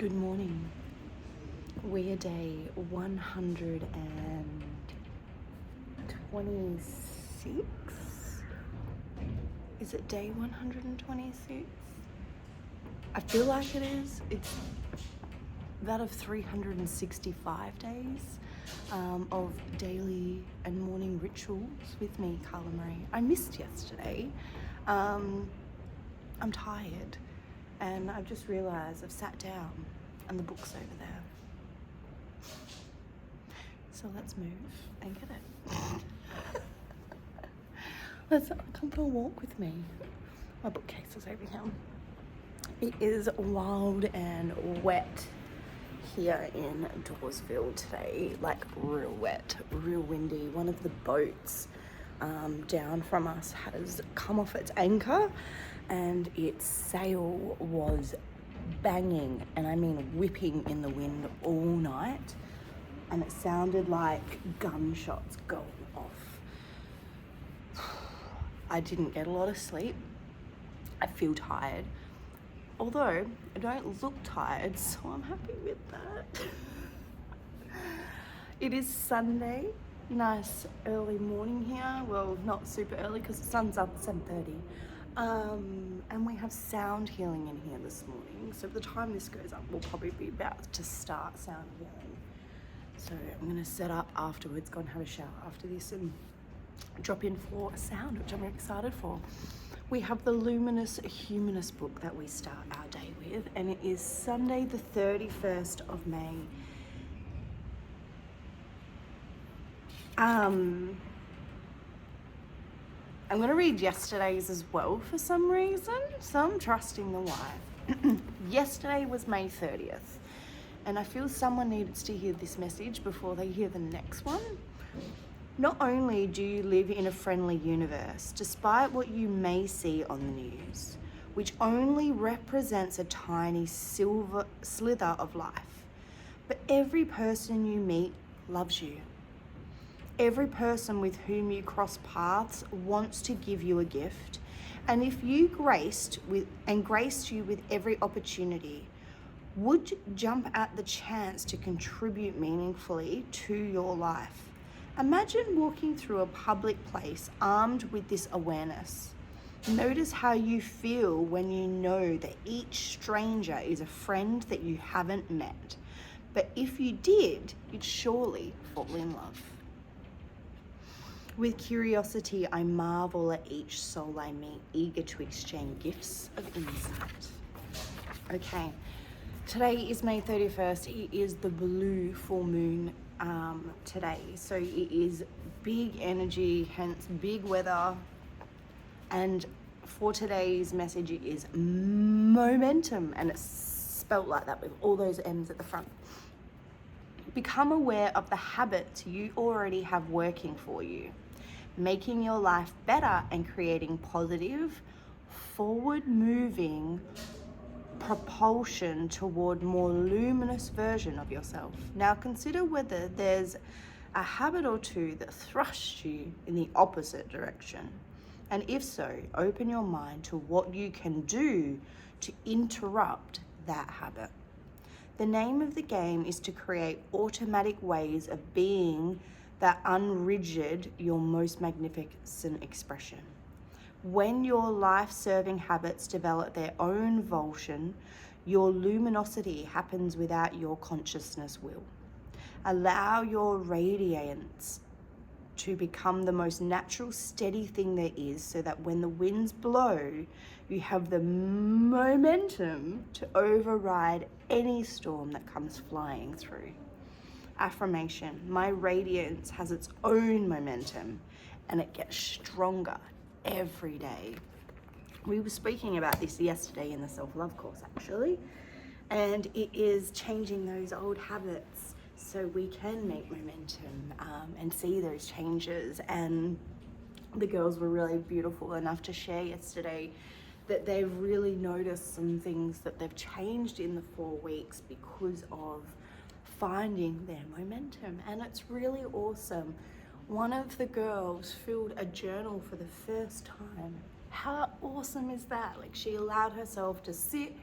Good morning. We're day 126. Is it day 126? I feel like it is. It's that of 365 days of daily and morning rituals with me, Karla Maree. I missed yesterday. I'm tired, and I've just realised I've sat down and the book's over there. So let's move and get it. Let's come for a walk with me. My bookcase is over here. It is wild and wet here in Dawesville today, like real wet, real windy. One of the boats down from us has come off its anchor and its sail was banging, and I mean whipping in the wind all night, and it sounded like gunshots going off. I didn't get a lot of sleep. I feel tired, although I don't look tired, so I'm happy with that. It is Sunday, nice early morning here. Well, not super early because the sun's up at 7:30. And we have sound healing in here this morning. So by the time this goes up, we'll probably be about to start sound healing. So I'm gonna set up afterwards, go and have a shower after this and drop in for a sound, which I'm very excited for. We have the Luminous Humanist book that we start our day with, and it is Sunday the 31st of May. I'm going to read yesterday's as well for some reason, so I'm trusting the wife. Yesterday was May 30th, and I feel someone needs to hear this message before they hear the next one. Not only do you live in a friendly universe, despite what you may see on the news, which only represents a tiny silver slither of life, but every person you meet loves you. Every person with whom you cross paths wants to give you a gift, and if you graced you with every opportunity, would jump at the chance to contribute meaningfully to your life. Imagine walking through a public place armed with this awareness. Notice how you feel when you know that each stranger is a friend that you haven't met, but if you did, you'd surely fall in love. With curiosity, I marvel at each soul I meet, eager to exchange gifts of insight. Okay, today is May 31st. It is the blue full moon today. So it is big energy, hence big weather. And for today's message, it is momentum, and it's spelt like that with all those M's at the front. Become aware of the habits you already have working for you, making your life better and creating positive, forward-moving propulsion toward more luminous version of yourself. Now consider whether there's a habit or two that thrusts you in the opposite direction. And if so, open your mind to what you can do to interrupt that habit. The name of the game is to create automatic ways of being that unrigid your most magnificent expression. When your life-serving habits develop their own volition, your luminosity happens without your consciousness will. Allow your radiance to become the most natural, steady thing there is, so that when the winds blow, you have the momentum to override any storm that comes flying through. Affirmation: my radiance has its own momentum, and it gets stronger every day. We were speaking about this yesterday in the self-love course, actually, and it is changing those old habits so we can make momentum and see those changes. And the girls were really beautiful enough to share yesterday that they've really noticed some things that they've changed in the 4 weeks because of finding their momentum, and it's really awesome. One of the girls filled a journal for the first time. How awesome is that? Like, she allowed herself to sit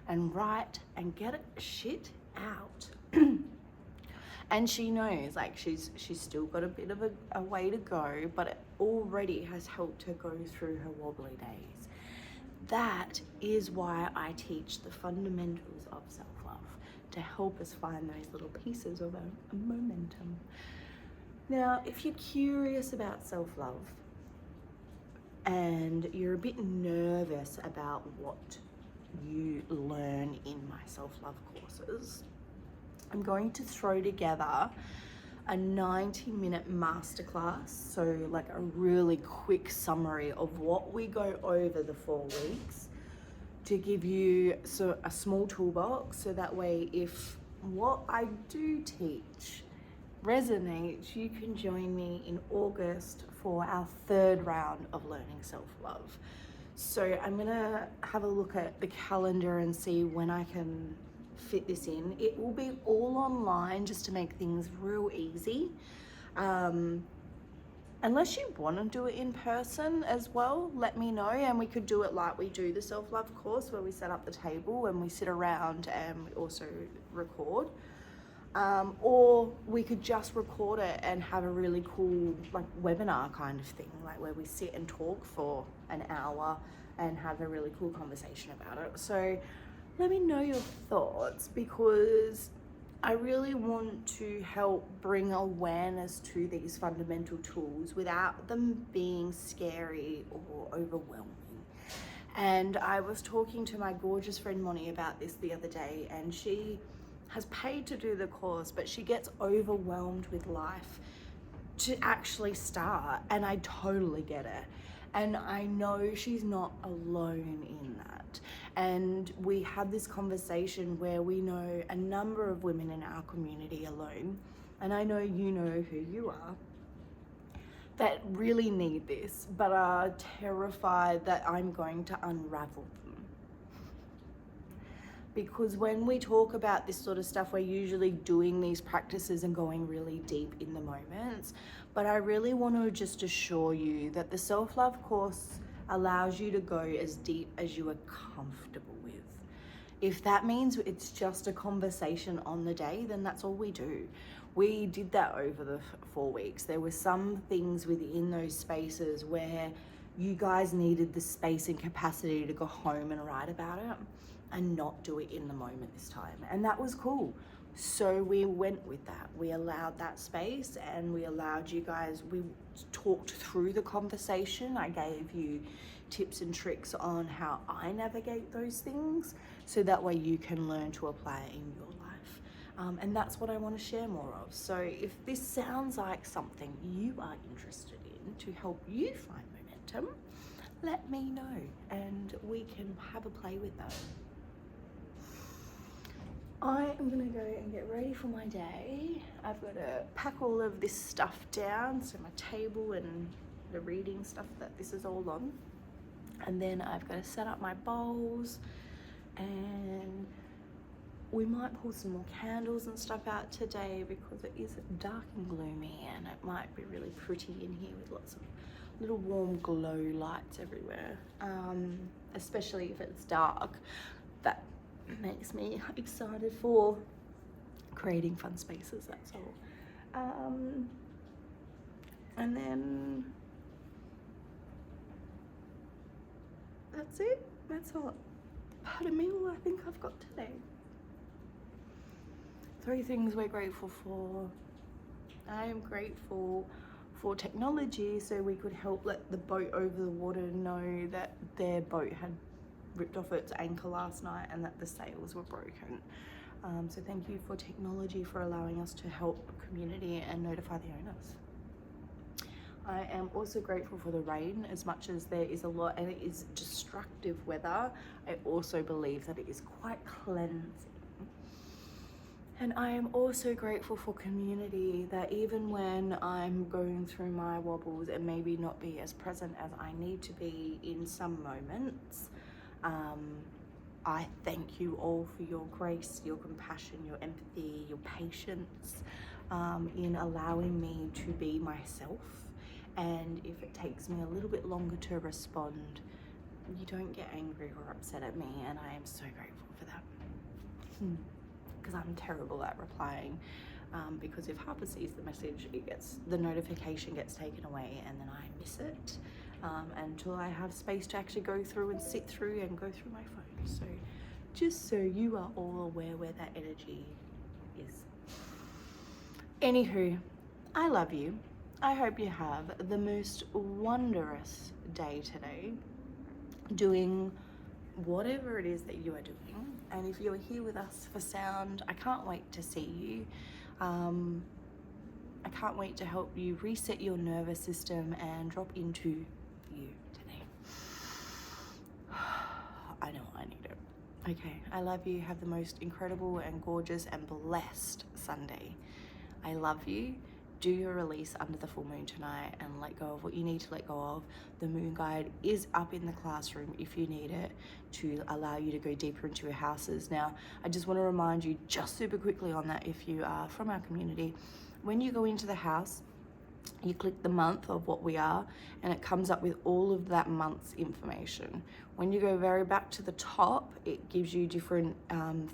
and write and get it shit out. And she knows, like, she's still got a bit of a way to go, but it already has helped her go through her wobbly days. That is why I teach the fundamentals of self-love, to help us find those little pieces of a momentum. Now, if you're curious about self-love and you're a bit nervous about what you learn in my self-love courses, I'm going to throw together a 90-minute masterclass, so like a really quick summary of what we go over the 4 weeks, to give you a small toolbox, so that way if what I do teach resonates, you can join me in August for our 3rd round of learning self-love. So I'm gonna have a look at the calendar and see when I can fit this in. It will be all online, just to make things real easy. Unless you want to do it in person as well, let me know, and we could do it like we do the self-love course, where we set up the table and we sit around and we also record. Or we could just record it and have a really cool like webinar kind of thing, like where we sit and talk for an hour and have a really cool conversation about it. So let me know your thoughts, because I really want to help bring awareness to these fundamental tools without them being scary or overwhelming. And I was talking to my gorgeous friend Moni about this the other day, and she has paid to do the course, but she gets overwhelmed with life to actually start, and I totally get it. And I know she's not alone in that. And we had this conversation where we know a number of women in our community alone, and I know you know who you are, that really need this, but are terrified that I'm going to unravel them. Because when we talk about this sort of stuff, we're usually doing these practices and going really deep in the moments. But I really want to just assure you that the self-love course allows you to go as deep as you are comfortable with. If that means it's just a conversation on the day, then that's all we do. We did that over the 4 weeks. There were some things within those spaces where you guys needed the space and capacity to go home and write about it and not do it in the moment this time. And that was cool. So we went with that. We allowed that space, and we allowed you guys, we talked through the conversation. I gave you tips and tricks on how I navigate those things, so that way you can learn to apply it in your life. And that's what I want to share more of. So if this sounds like something you are interested in to help you find momentum, let me know and we can have a play with that. I am gonna go and get ready for my day. I've got to pack all of this stuff down, so my table and the reading stuff that this is all on. And then I've got to set up my bowls, and we might pull some more candles and stuff out today because it is dark and gloomy, and it might be really pretty in here with lots of little warm glow lights everywhere. Especially if it's dark. That makes me excited for creating fun spaces, that's all. And then that's it. That's all part of meal I think I've got today. 3 things we're grateful for. I am grateful for technology, so we could help let the boat over the water know that their boat had ripped off its anchor last night and that the sails were broken. So thank you for technology for allowing us to help community and notify the owners. I am also grateful for the rain. As much as there is a lot and it is destructive weather, I also believe that it is quite cleansing. And I am also grateful for community, that even when I'm going through my wobbles and maybe not be as present as I need to be in some moments, I thank you all for your grace, your compassion, your empathy, your patience, in allowing me to be myself. And if it takes me a little bit longer to respond, you don't get angry or upset at me, and I am so grateful for that. because I'm terrible at replying. Because if Harper sees the message, the notification gets taken away, and then I miss it until I have space to actually go through and sit through and go through my phone. So just so you are all aware where that energy is. Anywho, I love you. I hope you have the most wondrous day today, doing whatever it is that you are doing. And if you're here with us for sound, I can't wait to see you. I can't wait to help you reset your nervous system and drop into you today. I know I need it. Okay, I love you. Have the most incredible and gorgeous and blessed Sunday. I love you. Do your release under the full moon tonight and let go of what you need to let go of. The moon guide is up in the classroom if you need it, to allow you to go deeper into your houses. Now, I just want to remind you just super quickly on that, if you are from our community, when you go into the house, you click the month of what we are, and it comes up with all of that month's information. When you go very back to the top, it gives you different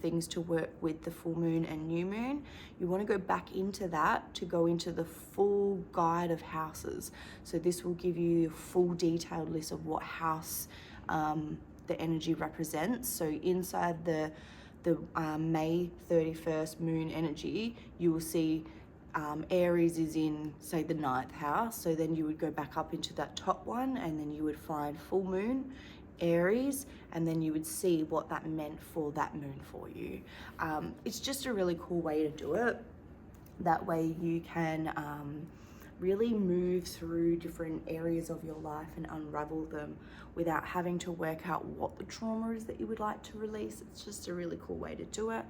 things to work with the full moon and new moon. You want to go back into that to go into the full guide of houses. So this will give you a full detailed list of what house the energy represents. So inside the May 31st moon energy, you will see Aries is in, say, the 9th house. So then you would go back up into that top one, and then you would find full moon, Aries, and then you would see what that meant for that moon for you. It's just a really cool way to do it. That way you can really move through different areas of your life and unravel them without having to work out what the trauma is that you would like to release. It's just a really cool way to do it.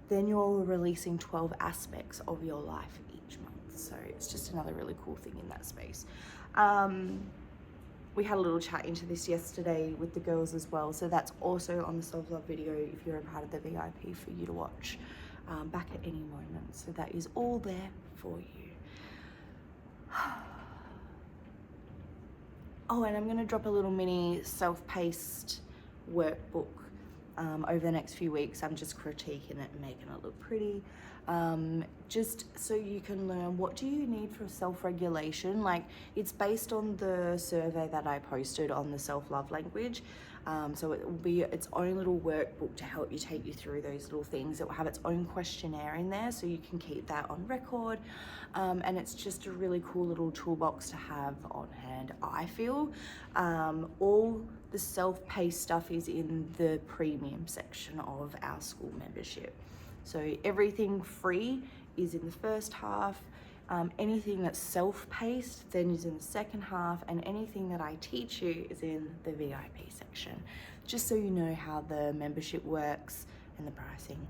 Then you're releasing 12 aspects of your life each month. So it's just another really cool thing in that space. We had a little chat into this yesterday with the girls as well. So that's also on the self-love video if you're a part of the VIP for you to watch back at any moment. So that is all there for you. Oh, and I'm going to drop a little mini self-paced workbook over the next few weeks. I'm just critiquing it and making it look pretty, just so you can learn what do you need for self-regulation. Like, it's based on the survey that I posted on the self-love language, so it will be its own little workbook to help you take you through those little things. It will have its own questionnaire in there, so you can keep that on record, and it's just a really cool little toolbox to have on hand, I feel. All the self-paced stuff is in the premium section of our school membership. So everything free is in the first half. Anything that's self-paced then is in the second half, and anything that I teach you is in the VIP section, just so you know how the membership works and the pricing.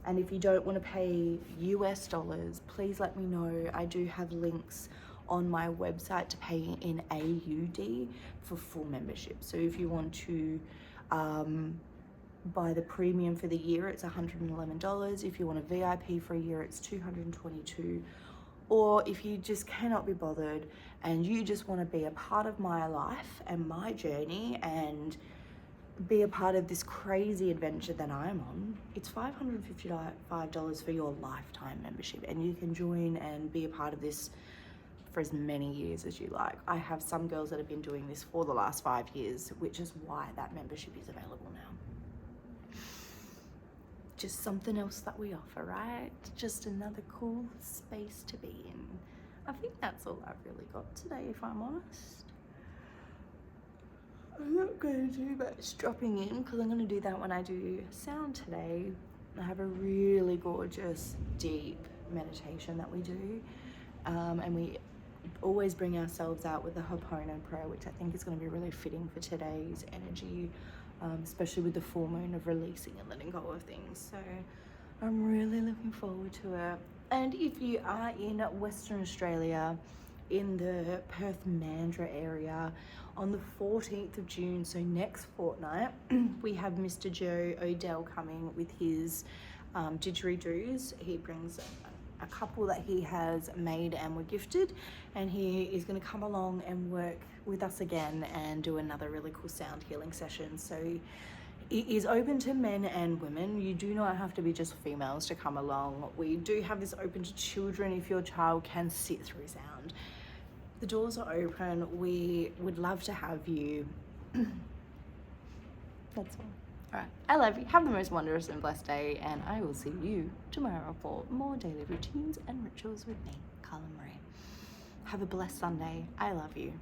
And if you don't want to pay US dollars, please let me know. I do have links on my website to pay in AUD for full membership. So if you want to buy the premium for the year, it's $111. If you want a VIP for a year, it's $222. Or if you just cannot be bothered and you just want to be a part of my life and my journey and be a part of this crazy adventure that I'm on, it's $555 for your lifetime membership, and you can join and be a part of this for as many years as you like. I have some girls that have been doing this for the last 5 years, which is why that membership is available now. Just something else that we offer, right? Just another cool space to be in. I think that's all I've really got today, if I'm honest. I'm not going to do much dropping in because I'm going to do that when I do sound today. I have a really gorgeous, deep meditation that we do, and we always bring ourselves out with the Ho'oponopono prayer, which I think is going to be really fitting for today's energy, especially with the full moon of releasing and letting go of things. So I'm really looking forward to it. And if you are in Western Australia, in the Perth Mandurah area, on the 14th of June, so next fortnight, we have Mr. Joe Odell coming with his didgeridoos. He brings a couple that he has made and were gifted, and he is going to come along and work with us again and do another really cool sound healing session. So It is open to men and women. You do not have to be just females to come along. We do have this open to children if your child can sit through sound. The doors are open. We would love to have you. That's all. All right. I love you. Have the most wondrous and blessed day, and I will see you tomorrow for more daily routines and rituals with me, Karla Maree. Have a blessed Sunday. I love you.